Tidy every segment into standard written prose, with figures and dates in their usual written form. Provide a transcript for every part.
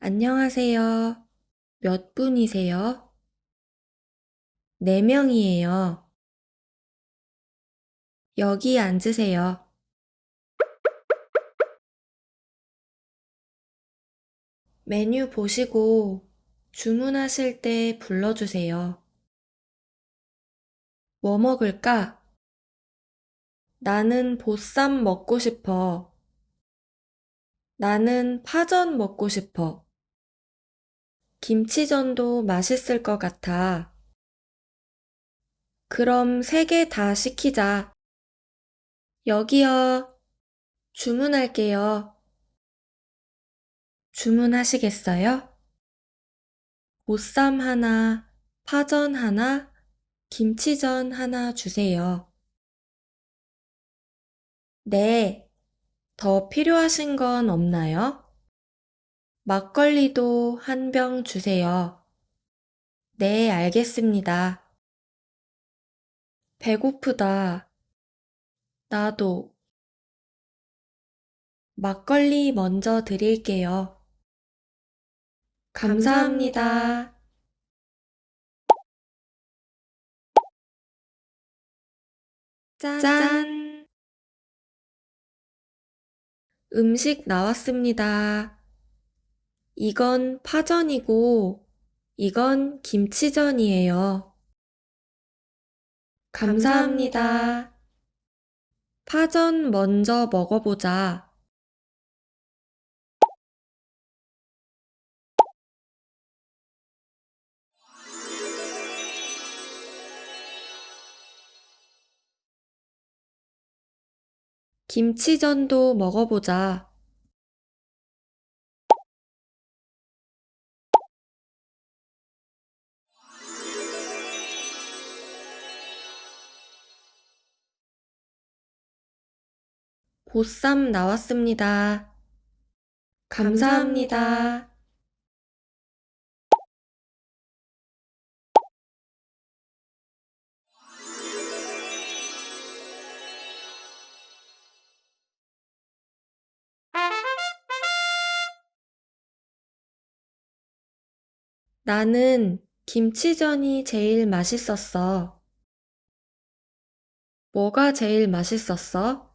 안녕하세요. 몇 분이세요? 4명이에요. 여기 앉으세요. 메뉴 보시고 주문하실 때 불러주세요. 뭐 먹을까? 나는 보쌈 먹고 싶어. 나는 파전 먹고 싶어. 김치전도 맛있을 것 같아. 그럼 3개 다 시키자. 여기요. 주문할게요. 주문하시겠어요? 보쌈 하나, 파전 하나, 김치전 하나 주세요. 네, 더 필요하신 건 없나요? 막걸리도 한 병 주세요. 네, 알겠습니다. 배고프다. 나도. 막걸리 먼저 드릴게요. 감사합니다. 짠! 음식 나왔습니다. 이건 파전이고, 이건 김치전이에요. 감사합니다. 파전 먼저 먹어보자. 김치전도 먹어보자. 보쌈 나왔습니다. 감사합니다. 나는 김치전이 제일 맛있었어. 뭐가 제일 맛있었어?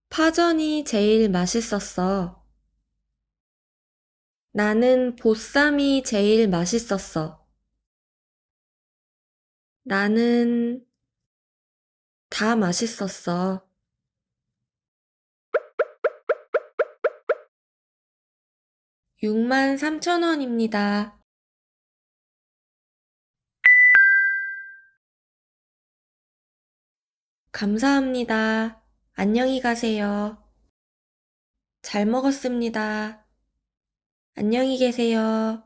파전이 제일 맛있었어. 나는 보쌈이 제일 맛있었어. 나는 다 맛있었어. 63,000원입니다. 감사합니다. 안녕히 가세요. 잘 먹었습니다. 안녕히 계세요.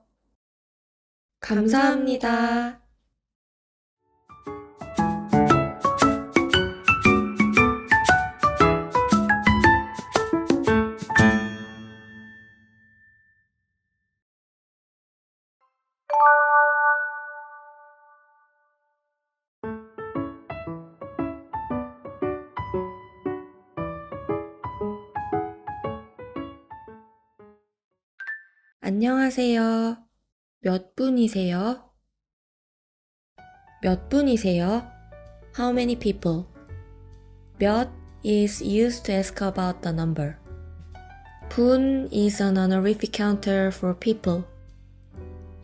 감사합니다. 안녕하세요. 몇 분이세요? 몇 분이세요? How many people? 몇 is used to ask about the number. 분 is an honorific counter for people.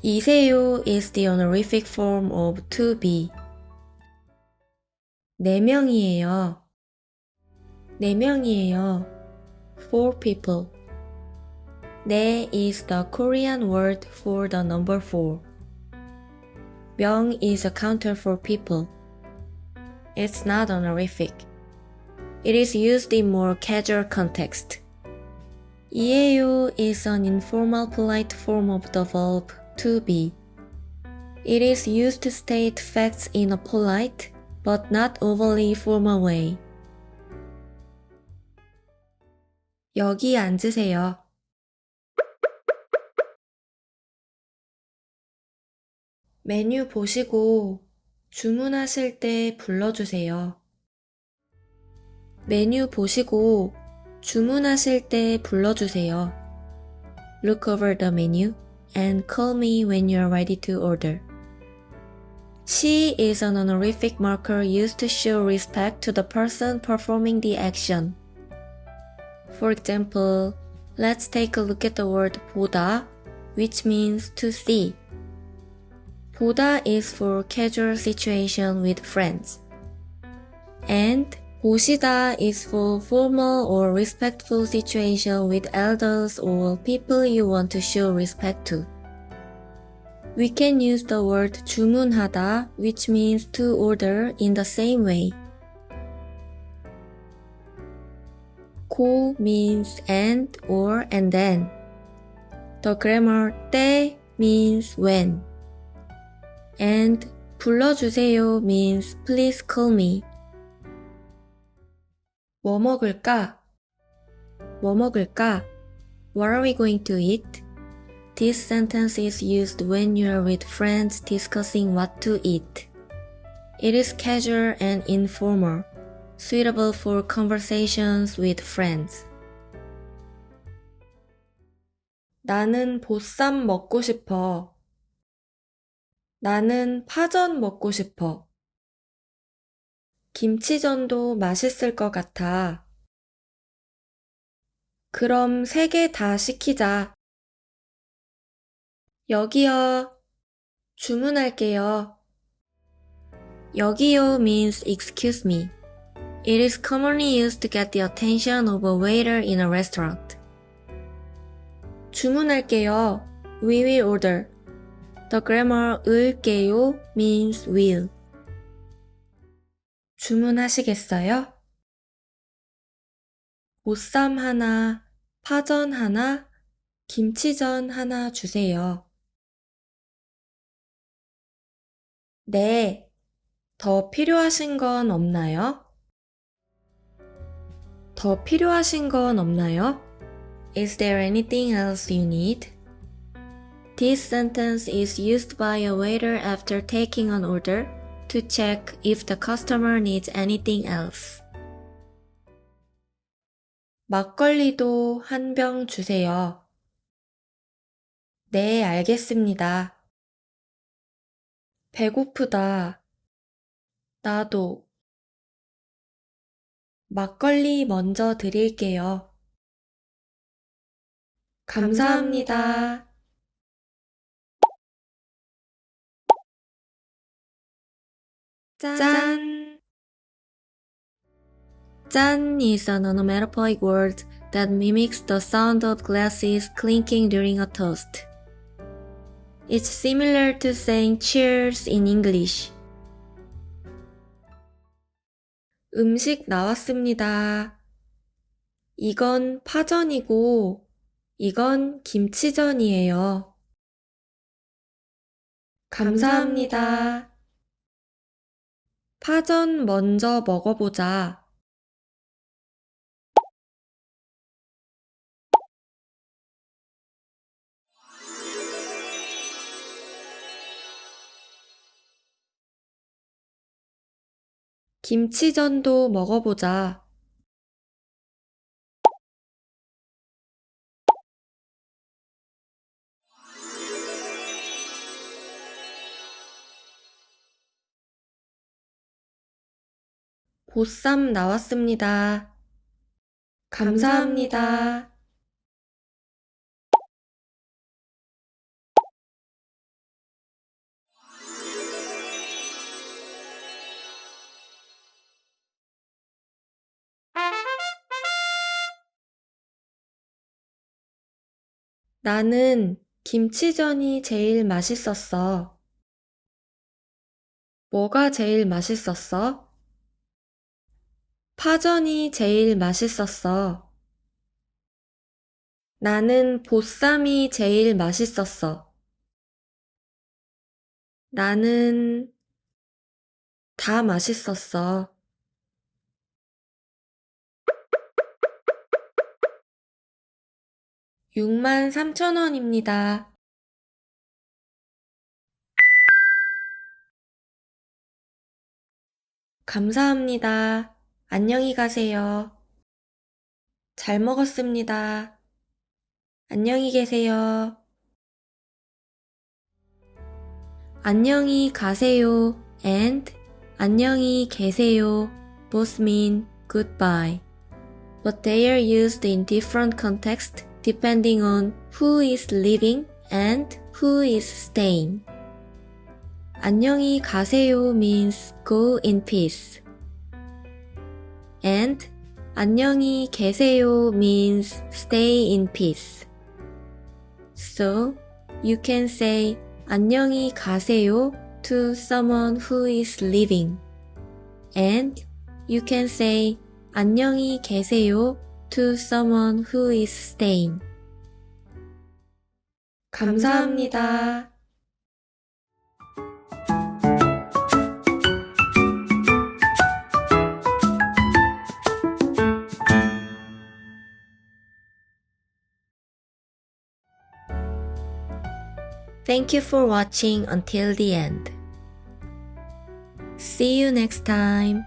이세요 is the honorific form of to be. 4명이에요. 4명이에요. 4 people. 네 is the Korean word for the number 4. 명 is a counter for people. It's not honorific. It is used in more casual context. 이에요 is an informal polite form of the verb to be. It is used to state facts in a polite but not overly formal way. 여기 앉으세요. 메뉴 보시고 주문하실 때 불러주세요. 메뉴 보시고 주문하실 때 불러주세요. look over the menu, and call me when you're ready to order. She is an honorific marker used to show respect to the person performing the action. For example, let's take a look at the word 보다, which means to see. 보다 is for casual situation with friends. And 보시다 is for formal or respectful situation with elders or people you want to show respect to. We can use the word 주문하다, which means to order, in the same way. 고 means and or and then. The grammar 때 means when. And 불러주세요 means please call me. 뭐 먹을까? 뭐 먹을까? What are we going to eat? This sentence is used when you are with friends discussing what to eat. It is casual and informal, suitable for conversations with friends. 나는 보쌈 먹고 싶어. 나는 파전 먹고 싶어. 김치전도 맛있을 것 같아. 그럼 3개 다 시키자. 여기요. 주문할게요. 여기요 means excuse me. It is commonly used to get the attention of a waiter in a restaurant. 주문할게요. We will order. The grammar 을게요 means will. 주문하시겠어요? 보쌈 하나, 파전 하나, 김치전 하나 주세요. 네. 더 필요하신 건 없나요? 더 필요하신 건 없나요? Is there anything else you need? This sentence is used by a waiter after taking an order to check if the customer needs anything else. 막걸리도 한 병 주세요. 네, 알겠습니다. 배고프다. 나도. 막걸리 먼저 드릴게요. 감사합니다. 짠! 짠 is an onomatopoeic word that mimics the sound of glasses clinking during a toast. It's similar to saying cheers in English. 음식 나왔습니다. 이건 파전이고, 이건 김치전이에요. 감사합니다. 파전 먼저 먹어보자. 김치전도 먹어보자. 보쌈 나왔습니다. 감사합니다. 나는 김치전이 제일 맛있었어. 뭐가 제일 맛있었어? 파전이 제일 맛있었어. 나는 보쌈이 제일 맛있었어. 나는 다 맛있었어. 63,000원입니다. 감사합니다. 안녕히 가세요. 잘 먹었습니다. 안녕히 계세요. 안녕히 가세요 and 안녕히 계세요 both mean goodbye, but they are used in different contexts depending on who is leaving and who is staying. 안녕히 가세요 means go in peace, and 안녕히 계세요 means stay in peace. So, you can say 안녕히 가세요 to someone who is leaving, and you can say 안녕히 계세요 to someone who is staying. 감사합니다. Thank you for watching until the end. See you next time.